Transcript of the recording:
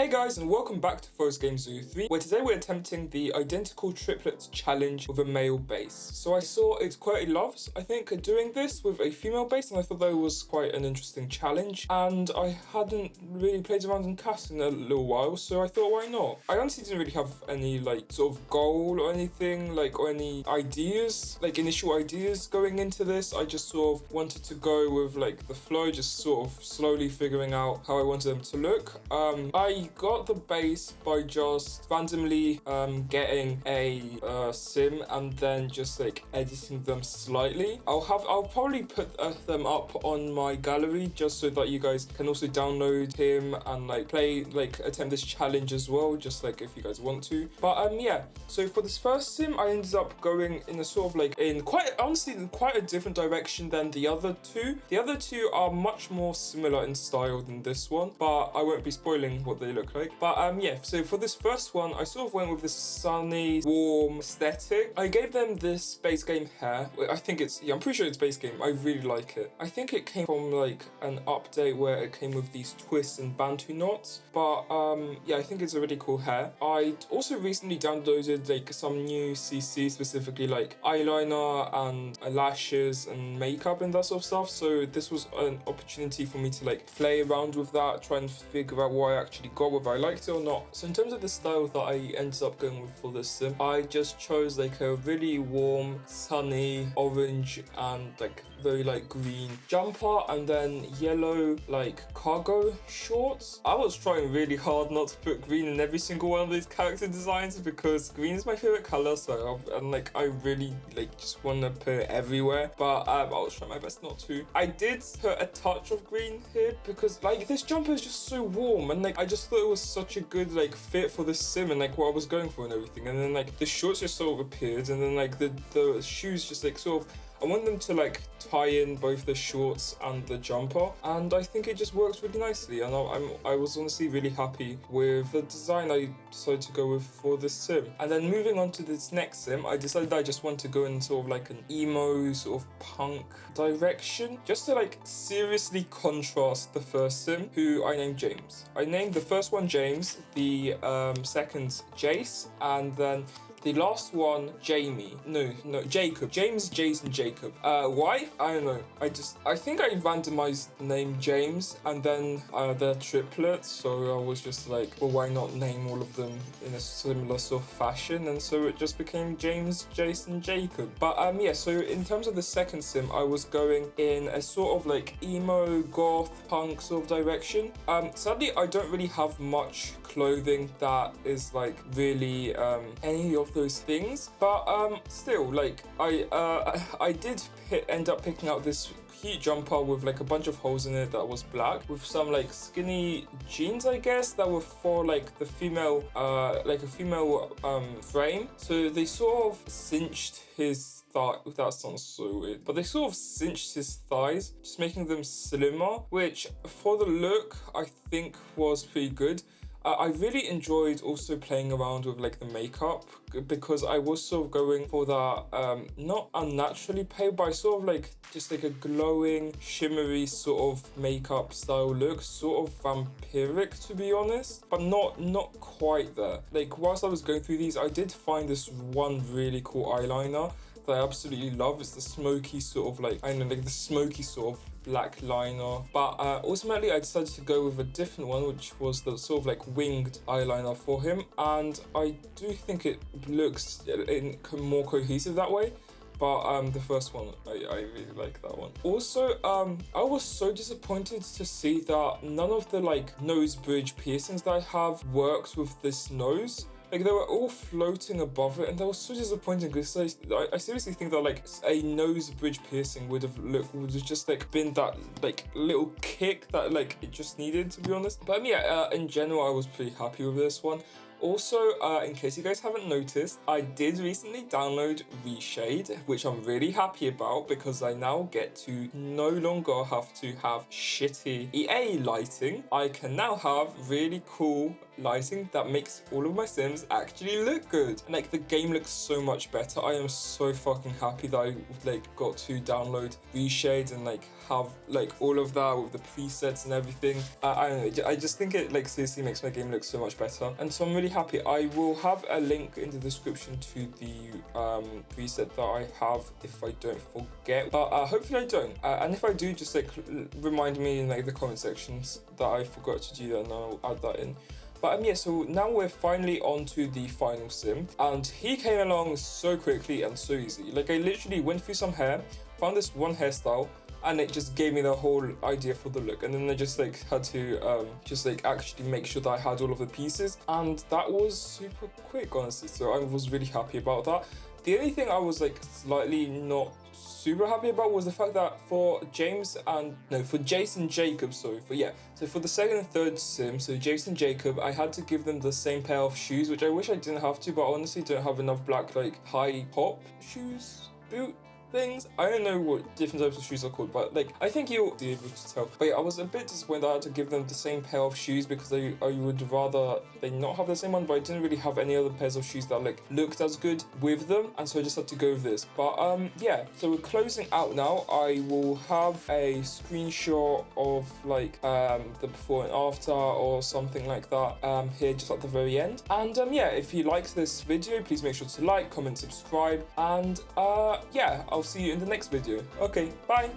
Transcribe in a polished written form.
Hey guys, and welcome back to Forest Game Zoo 3, where today we're attempting the identical triplets challenge with a male base. So I saw it's quite a loves, I think, doing this with a female base, and I thought that was quite an interesting challenge. And I hadn't really played around in CAS in a little while, so I thought, why not? I honestly didn't really have any sort of goal or anything, or any ideas, initial ideas going into this. I just sort of wanted to go with the flow, just sort of slowly figuring out how I wanted them to look. I got the base by just randomly getting a sim and then just editing them slightly. I'll probably put them up on my gallery just so that you guys can also download him and play attempt this challenge as well, just if you guys want to. But yeah, so for this first sim I ended up going in a sort of in quite a different direction than the other two. The other two are much more similar in style than this one, but I won't be spoiling what they look like. But yeah, so for this first one I sort of went with this sunny, warm aesthetic. I gave them this base game hair. I think I'm pretty sure it's base game. I really like it. I think it came from an update where it came with these twists and bantu knots. But yeah, I think it's a really cool hair. I also recently downloaded some new CC, specifically eyeliner and lashes and makeup and that sort of stuff. So this was an opportunity for me to play around with that, try and figure out what I actually got, whether I liked it or not. So in terms of the style that I ended up going with for this sim, I just chose a really warm, sunny, orange and very green jumper, and then yellow cargo shorts. I was trying really hard not to put green in every single one of these character designs because green is my favorite color, so I really just want to put it everywhere, but I was trying my best not to. I did put a touch of green here because this jumper is just so warm, and I just thought it was such a good fit for this sim and what I was going for and everything. And then the shorts just sort of appeared, and then the shoes just sort of, I want them to tie in both the shorts and the jumper, and I think it just works really nicely. And I was honestly really happy with the design I decided to go with for this sim. And then moving on to this next sim, I decided I just want to go in sort of an emo sort of punk direction, just to seriously contrast the first sim, who I named James. I named the first one James, the second Jace, and then the last one, Jamie. No, Jacob. James, Jason, Jacob. Why? I don't know. I think I randomized the name James, and then they're triplets, so I was just well, why not name all of them in a similar sort of fashion? And so it just became James, Jason, Jacob. But yeah, so in terms of the second sim, I was going in a sort of emo, goth, punk sort of direction. Sadly, I don't really have much clothing that is really any of those things, but still I did end up picking out this cute jumper with a bunch of holes in it that was black, with some skinny jeans, I guess, that were for the female a female frame. So they sort of cinched his thigh. That sounds so weird, but they sort of cinched his thighs, just making them slimmer, which for the look I think was pretty good. I really enjoyed also playing around with the makeup, because I was sort of going for that not unnaturally pale, but sort of just a glowing, shimmery sort of makeup style look, sort of vampiric to be honest, but not quite there. Whilst I was going through these, I did find this one really cool eyeliner that I absolutely love. It's the smoky sort of I don't know, the smoky sort of black liner, but ultimately I decided to go with a different one, which was the sort of winged eyeliner for him, and I do think it looks more cohesive that way. But the first one, I really like that one. Also, I was so disappointed to see that none of the nose bridge piercings that I have worked with this nose. They were all floating above it, and that was so disappointing because I seriously think that a nose bridge piercing would have just been that little kick that it just needed, to be honest. But yeah, in general I was pretty happy with this one. Also, in case you guys haven't noticed, I did recently download Reshade, which I'm really happy about because I now get to no longer have to have shitty EA lighting. I can now have really cool lighting that makes all of my Sims actually look good. And like the game looks so much better. I am so fucking happy that I like got to download Reshade and like have like all of that with the presets and everything. I don't know, I just think it like seriously makes my game look so much better. And so I'm really happy. I will have a link in the description to the preset that I have if I don't forget, but hopefully I don't. And if I do, just like remind me in like the comment sections that I forgot to do that, and I'll add that in. But yeah, so now we're finally on to the final sim, and he came along so quickly and so easy. Like I literally went through some hair, found this one hairstyle, and it just gave me the whole idea for the look. And then I just like had to just like actually make sure that I had all of the pieces, and that was super quick, honestly. So I was really happy about that. The only thing I was like slightly not super happy about was the fact that for Jason Jacob, so for the second and third sim, so Jason Jacob, I had to give them the same pair of shoes, which I wish I didn't have to, but I honestly don't have enough black like high top shoes, boot things. I don't know what different types of shoes are called, but like I think you'll be able to tell. But yeah, I was a bit disappointed I had to give them the same pair of shoes because I would rather they not have the same one, but I didn't really have any other pairs of shoes that like looked as good with them, and so I just had to go with this. But yeah, so we're closing out now. I will have a screenshot of like the before and after or something like that here just at the very end. And yeah, if you liked this video, please make sure to like, comment, subscribe, and yeah, I'll see you in the next video. Okay, bye!